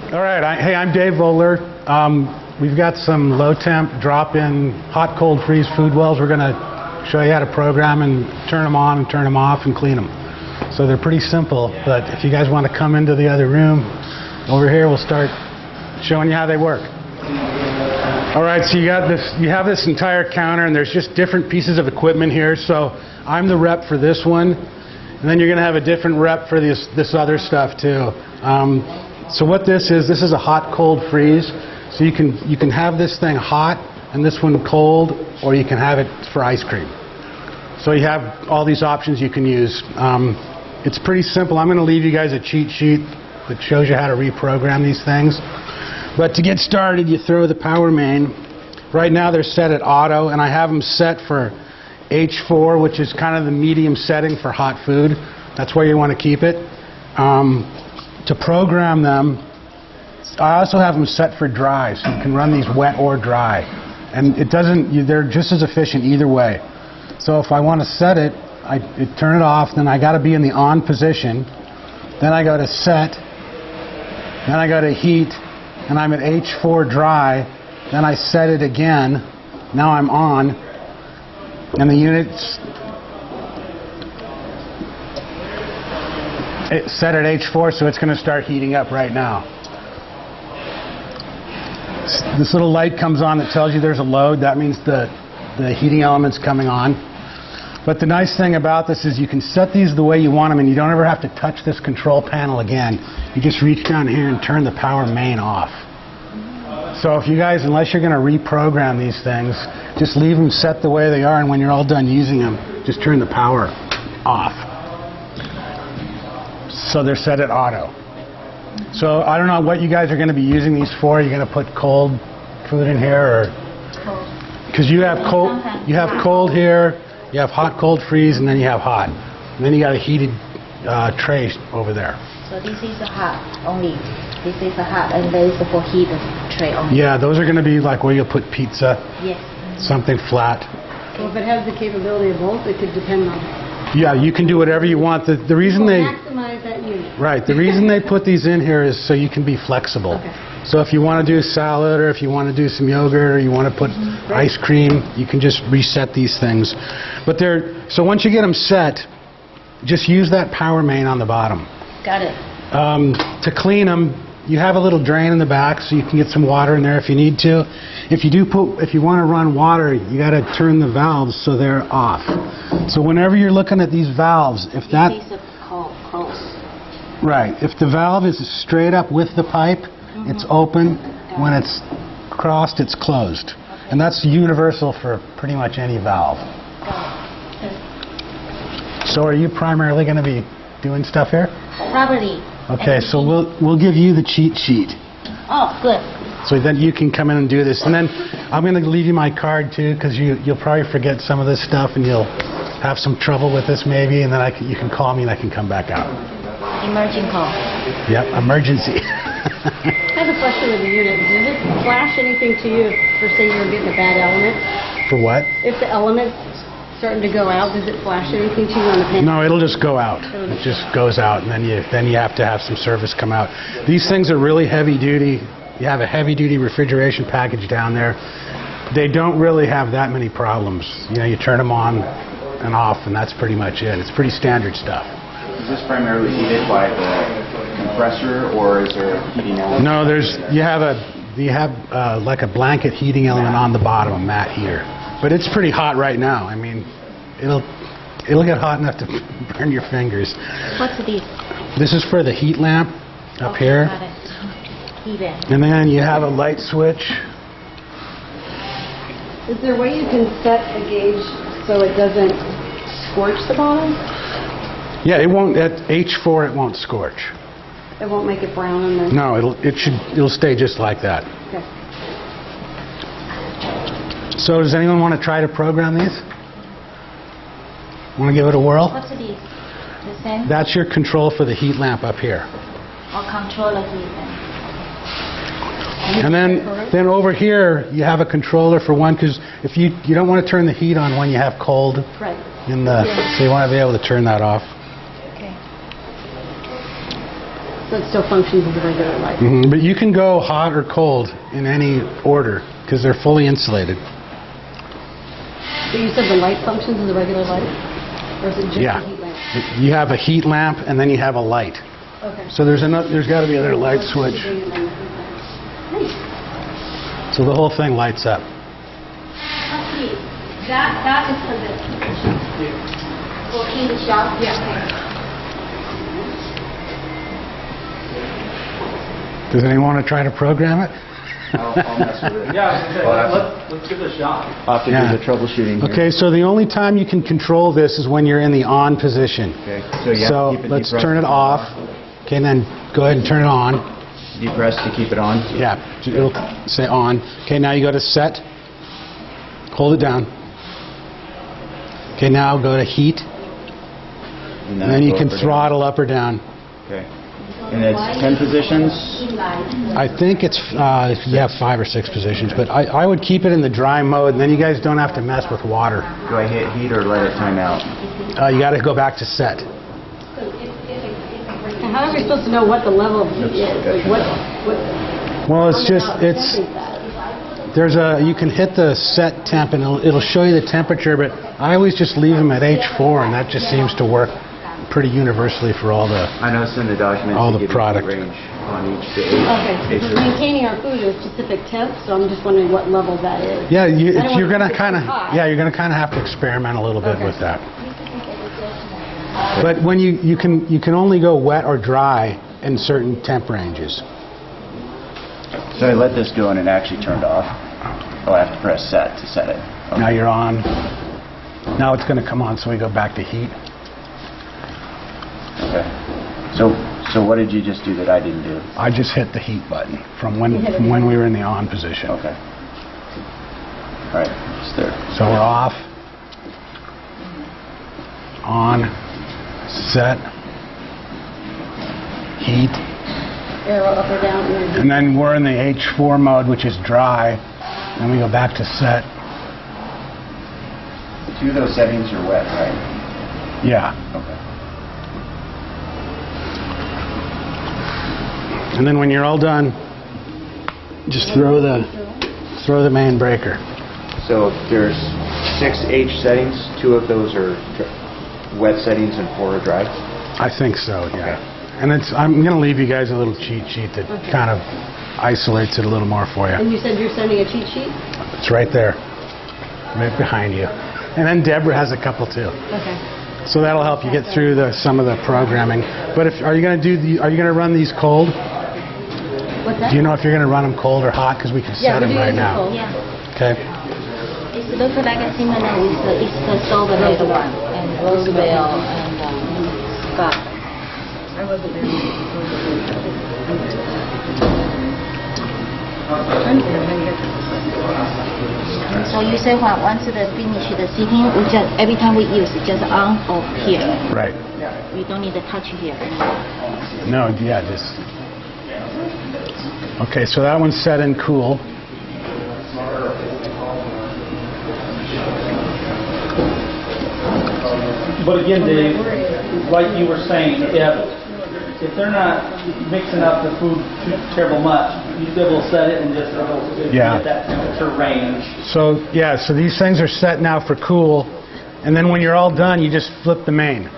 All right, hey, I'm Dave Voller. We've got some low temp drop-in hot cold freeze food wells. We're going to show you how to program and turn them on and turn them off and clean them. So they're pretty simple, but if you guys want to come into the other room over here, we'll start showing you how they work. All right, so you have this entire counter, and there's just different pieces of equipment here. So I'm the rep for this one, and then you're going to have a different rep for this other stuff too. So what this is a hot cold freeze. So you can have this thing hot and this one cold, or you can have it for ice cream. So you have all these options you can use. It's pretty simple. I'm going to leave you guys a cheat sheet that shows you how to reprogram these things. But to get started, you throw the power main. Right now they're set at auto, and I have them set for H4, which is kind of the medium setting for hot food. That's where you want to keep it. To program them, I also have them set for dry, so you can run these wet or dry. And they're just as efficient either way. So if I want to set it, I turn it off, then I got to be in the on position. Then I go to set, then I go to heat, and I'm at H4 dry. Then I set it again. Now I'm on, and the unit's set at H4, so it's going to start heating up right now. This little light comes on that tells you there's a load. That means the heating element's coming on. But the nice thing about this is you can set these the way you want them, and you don't ever have to touch this control panel again. You just reach down here and turn the power main off. So if you guys, unless you're going to reprogram these things, just leave them set the way they are, and when you're all done using them, just turn the power off. So they're set at auto. So I don't know what you guys are going to be using these for. You're going to put cold food in here, or because you have cold here, you have hot cold freeze, and then you have hot. And then you got a heated tray over there. So this is a hot only. This is a hot, and there is for heat tray only. Yeah, those are going to be like where you'll put pizza. Yes. Something flat. Well, if it has the capability of both, it could depend on. Yeah, you can do whatever you want. The reason they maximize that unit. Right. The reason they put these in here is so you can be flexible. Okay. So if you want to do salad, or if you want to do some yogurt, or you want to put ice cream, you can just reset these things. But so once you get them set, just use that power main on the bottom. Got it. To clean them, you have a little drain in the back, so you can get some water in there if you need to. If you want to run water, you got to turn the valves so they're off. So whenever you're looking at these valves, if that right, if the valve is straight up with the pipe, it's open. When it's crossed, it's closed. And that's universal for pretty much any valve. So are you primarily going to be doing stuff here? Probably. Okay, so we'll give you the cheat sheet. Oh, good. So then you can come in and do this. And then I'm going to leave you my card too, because you'll probably forget some of this stuff, and you'll have some trouble with this maybe, and then you can call me and I can come back out. Emerging call. Yep, emergency. I have a question with the unit. Does it flash anything to you for say you're getting a bad element? For what? If the element's starting to go out, does it flash anything to you on the panel? No, it'll just go out. It just goes out, and then you have to have some service come out. These things are really heavy duty. You have a heavy duty refrigeration package down there. They don't really have that many problems. You know, you turn them on and off, and that's pretty much it. It's pretty standard stuff. Is this primarily heated by the compressor, or is there a heating element? No, you have like a blanket heating element on the bottom, a mat heater. But it's pretty hot right now. I mean, it'll get hot enough to burn your fingers. What's this? This is for the heat lamp up here. Got it. Heat it. And then you have a light switch. Is there a way you can set the gauge so it doesn't scorch the bottom? Yeah, it won't. At H4, it won't scorch. It won't make it brown in there? No, it'll stay just like that. Okay. So does anyone want to try to program these? Want to give it a whirl? What's this? The same? That's your control for the heat lamp up here. Or controller heat then? And then over here you have a controller for one, because if you don't want to turn the heat on when you have cold. Right. So you want to be able to turn that off. Okay. So it still functions as a regular light. But you can go hot or cold in any order because they're fully insulated. So you said the light functions as a regular light? Or is it just Yeah. a heat lamp? You have a heat lamp and then you have a light. Okay. So there's got to be another light switch. Nice. So the whole thing lights up. That is for this. For heat shop. Yeah. Does anyone want to try to program it? I'll mess with it. Let's give it a shot. I'll have to Yeah. do the troubleshooting here. Okay, so the only time you can control this is when you're in the on position. Okay. So you have So to keep it let's depressed turn it to off. Okay, and then go ahead and turn it on. Depressed to keep it on. Yeah, it'll say on. Okay, now you go to set. Hold it down. Okay, now go to heat. And then you go can up or down. throttle up or down. Okay. And it's 10 positions. I think it's, you have 5 or 6 positions, but I would keep it in the dry mode, and then you guys don't have to mess with water. Do I hit heat or let it time out? You got to go back to set. And how are we supposed to know what the level of heat is? Like what Well, it's just, how it's, is that? you can hit the set temp, and it'll show you the temperature, but I always just leave them at H4, and that just seems to work pretty universally for all the, I noticed in the documents All they the give you product. range on each the Okay, age so group. maintaining our food at a specific temp, so I'm just wondering what level that is. yeah, I don't you're want going to it to kind of, be hot. yeah, you're going to kind of have to experiment a little bit Okay. with that. But when you can only go wet or dry in certain temp ranges. So I let this go and it actually turned off. Oh, I have to press set to set it. Okay. Now you're on. Now it's going to come on, so we go back to heat. Okay. So what did you just do that I didn't do? I just hit the heat button from when we were in the on position. Okay. All right. It's there. So we're off, on, set, heat, Arrow up or down. and then we're in the H4 mode, which is dry. Then we go back to set. 2 of those settings are wet, right? Yeah. Okay. And then when you're all done, just throw the main breaker. So there's 6 H settings. 2 of those are wet settings and 4 are dry. I think so, yeah. Okay. And I'm going to leave you guys a little cheat sheet that kind of isolates it a little more for you. And you said you're sending a cheat sheet? It's right there, right behind you. And then Deborah has a couple too. Okay. So that'll help you get through some of the programming. But are you going to run these cold? What's that? Do you know if you're going to run them cold or hot? Because we can Yeah, set them we're right doing now. cold. Yeah. Okay. It looks like a similar with the Easter strawberry one and Roosevelt and Scott. So you say once the finish the seating, we just every time we use it just on or here. Right. We don't need to touch here anymore. No, yeah, just. Okay, so that one's set in cool. But again, Dave, like you were saying, if they're not mixing up the food too terrible much, you'd be able to set it and just Yeah. get that temperature range. So, yeah, so these things are set now for cool. And then when you're all done, you just flip the main.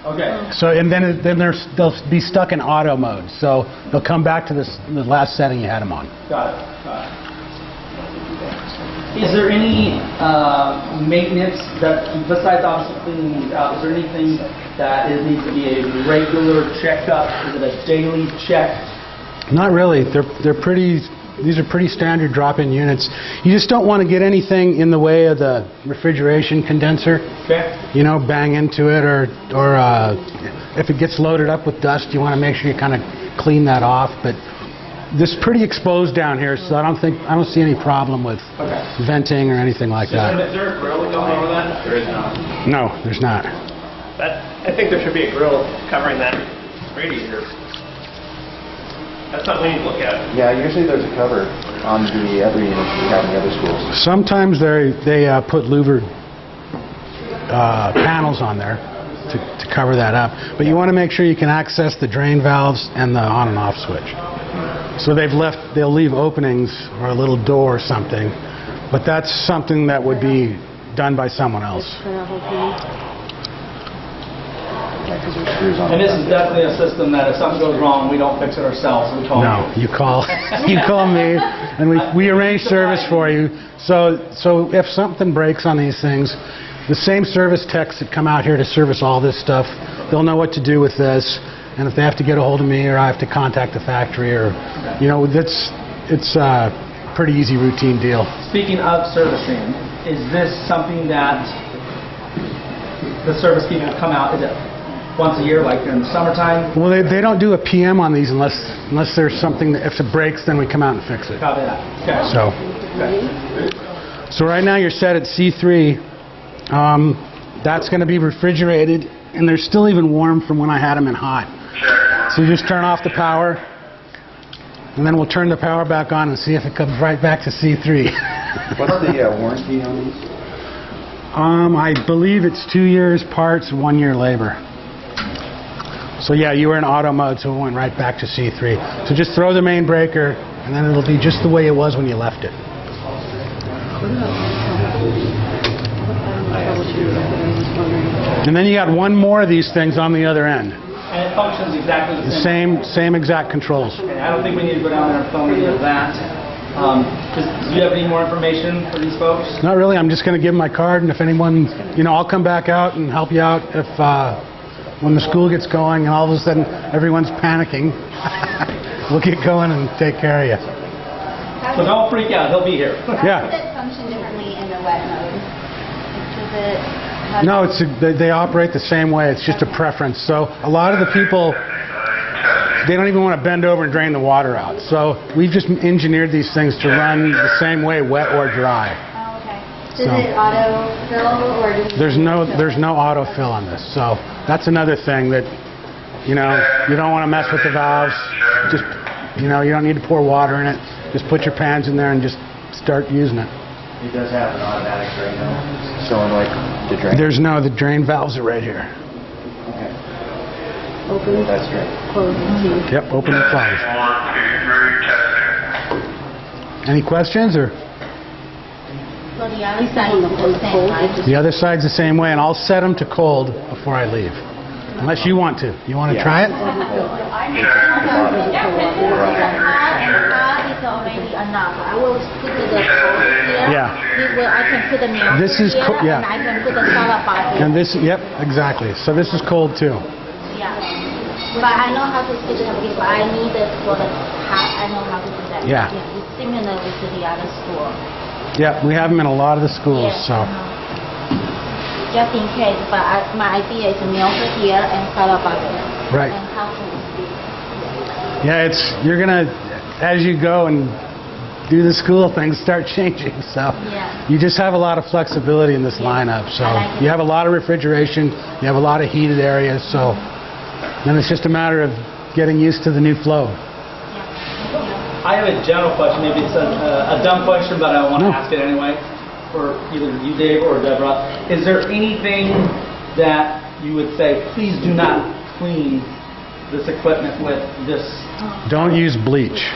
Okay. So, and then they'll be stuck in auto mode. So they'll come back to the last setting you had them on. Got it. Got it. Is there any maintenance that, besides obviously cleaning these out, is there anything that needs to be a regular checkup? Is it a daily check? Not really. They're pretty. These are pretty standard drop-in units. You just don't want to get anything in the way of the refrigeration condenser. Okay. You know, bang into it, or if it gets loaded up with dust, you want to make sure you kind of clean that off. But this is pretty exposed down here, so I don't see any problem with venting or anything like that. Is there a grill that goes over that? There is not. No, there's not. I think there should be a grill covering that radiator. That's something we need to look at. Yeah, usually there's a cover on the other units we have in the other schools. Sometimes they put louvered panels on there, to cover that up. But you want to make sure you can access the drain valves and the on and off switch. So they'll leave openings or a little door or something, but that's something that would be done by someone else. And this is definitely a system that if something goes wrong, we don't fix it ourselves, we call No, you. you call me, and we arrange service for you. So if something breaks on these things, the same service techs that come out here to service all this stuff, they'll know what to do with this. And if they have to get a hold of me, or I have to contact the factory, or it's a pretty easy routine deal. Speaking of servicing, is this something that the service people come out, is it once a year, like during the summertime? Well, they don't do a PM on these unless there's something that, if it breaks, then we come out and fix it. Copy that. Okay. So right now you're set at C3. That's going to be refrigerated, and they're still even warm from when I had them in hot. So you just turn off the power, and then we'll turn the power back on and see if it comes right back to C3. What's the warranty on these? I believe it's 2 years parts, 1 year labor. So yeah, you were in auto mode, so it went right back to C3. So just throw the main breaker, and then it'll be just the way it was when you left it. And then you got one more of these things on the other end. And it functions exactly the The same. same exact controls. Okay, I don't think we need to go down there and film any of that. Do you have any more information for these folks? Not really. I'm just going to give them my card, and if anyone, I'll come back out and help you out if when the school gets going and all of a sudden everyone's panicking. We'll get going and take care of you. So don't freak out. He'll be here. Yeah. How does it function differently in the wet mode? Does it... No, they operate the same way. It's just a preference. So a lot of the people, they don't even want to bend over and drain the water out. So we've just engineered these things to run the same way, wet or dry. Oh, okay. Does So- it auto-fill or does it... There's no autofill on this. So that's another thing that, you don't want to mess with the valves. Just, you don't need to pour water in it. Just put your pans in there and just start using it. It does have an automatic drain though. Solenoid to drain. The drain valves are right here. Okay. Open, That's great. close, and see. Yep, open and close. Any questions, or? So the other side is the same, right? The other side's the same way, and I'll set them to cold before I leave. Unless you want to. You want to try it? Hot is already enough. I will put the cold here. Yeah. I can put the milk This is here, yeah. and I can put the salad bar here. And this, yep, exactly. So this is cold too. Yeah. But I know how to put it if I need it for the hot. I know how to do that. Yeah. It's similar with the other school. Yeah, we have them in a lot of the schools. Yes, So just in case, but my idea is milk here and salad bar there. Right. And how to yeah, you're gonna, as you go and do the school things, start changing. So Yeah. you just have a lot of flexibility in this lineup. So I like it. you have a lot of refrigeration. You have a lot of heated areas. So then it's just a matter of getting used to the new flow. I have a general question. Maybe it's a dumb question, but I want to No. ask it anyway. For either you, Dave, or Deborah. Is there anything that you would say, please do not clean this equipment with this? Don't use bleach.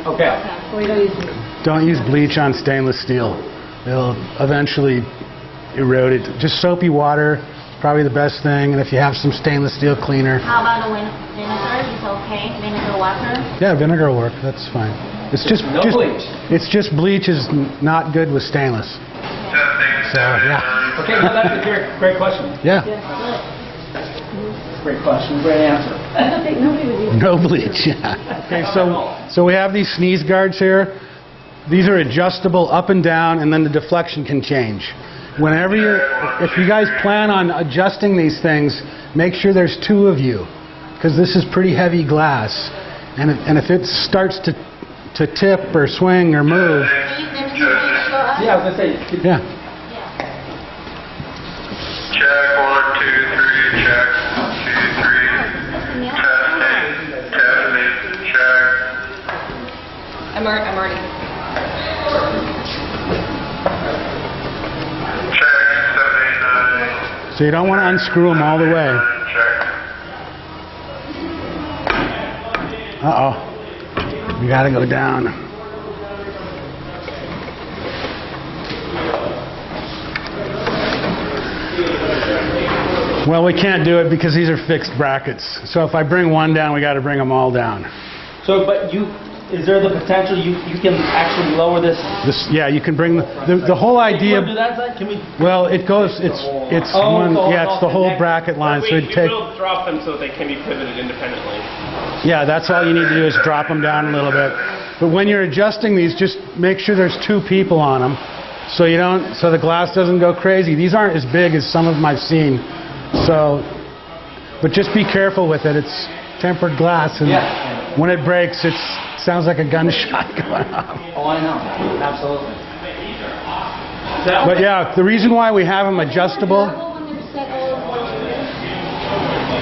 Okay. We don't use it. Don't use bleach on stainless steel. It'll eventually erode it. Just soapy water is probably the best thing. And if you have some stainless steel cleaner, How about the vinegar? Is okay? Vinegar water? yeah, vinegar will work. That's fine. It's just No bleach. It's just bleach is not good with stainless. So yeah, Okay, no, that's a great question. yeah, Great question, great answer. I don't think nobody would use it. no bleach. Yeah. Okay, so we have these sneeze guards here. These are adjustable up and down, and then the deflection can change. Whenever if you guys plan on adjusting these things, make sure there's two of you, because this is pretty heavy glass, and if it starts to tip or swing or move, Yeah, I was going to say, yeah. Check 1, 2, 3, check 1, 2, 3. Testing, check. I'm already. Check 7, 8, 9. So you don't want to unscrew them all the way. Check. Uh-oh. We got to go down. Well, we can't do it because these are fixed brackets. So if I bring one down, we got to bring them all down. So, but is there the potential you can actually lower this? Yeah, you can bring the whole idea. Can we do that side? Can we? Well, it goes. It's Oh, one. so Yeah, it's it's the all whole connected. bracket line. So We it'd take. will drop them so that they can be pivoted independently. Yeah, that's all you need to do is drop them down a little bit. But when you're adjusting these, just make sure there's 2 people on them, so you don't. So the glass doesn't go crazy. These aren't as big as some of them I've seen. So, but just be careful with it. It's tempered glass, and Yeah. when it breaks, it sounds like a gunshot going off. Oh, I know. Absolutely. But yeah, the reason why we have them adjustable,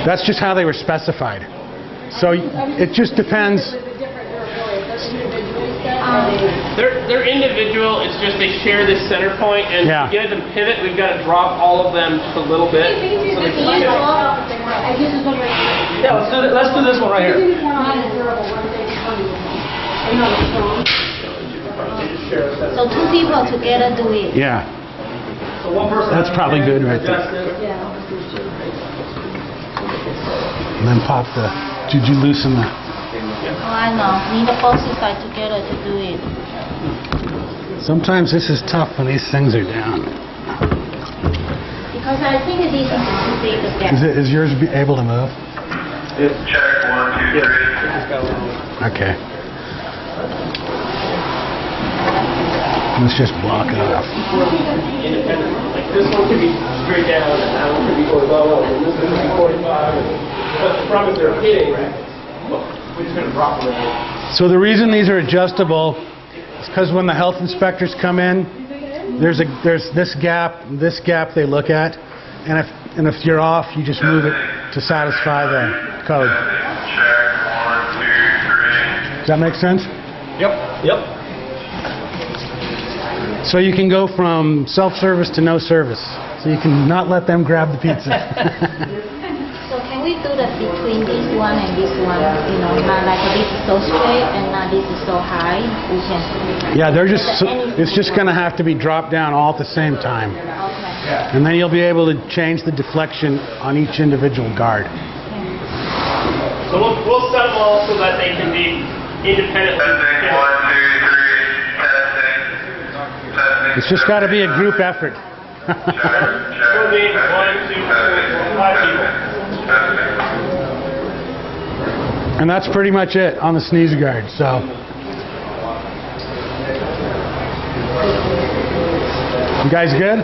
that's just how they were specified. So it just depends. They're individual. It's just they share this center point, and Yeah. to get them pivot, we've got to drop all of them just a little bit. So they can pivot. Yeah, let's do this one right here. So 2 people together do it. Yeah, So one person. That's probably good right there. Adjust it. and then pop the. Did you loosen the? Oh, I know. Need the both side together to do it. Sometimes this is tough when these things are down. Because I think this is too big a gap. Is yours able to move? Check 1, 2, 3. Okay. Let's just block it off. Independent. Like this one could be straight down, and that one could be going low, and this one could be 45. But the problem is they're hitting. We're just going to drop them in. So the reason these are adjustable is because when the health inspectors come in, there's this gap they look at, and if you're off, you just move it to satisfy the code. Check 1, 2, 3. Does that make sense? Yep. So you can go from self-service to no service. So you can not let them grab the pizza. So can we do that between this one and this one? You know, not like this is so straight and not this is so high. We can. Yeah, it's just going to have to be dropped down all at the same time. Okay. And then you'll be able to change the deflection on each individual guard. So we'll set them all so that they can be independently. Testing 1, 2, 3. Testing. Testing. It's just got to be a group effort. We'll need 1, 2, 3, 4, 5 people. And that's pretty much it on the sneeze guard. So, you guys good?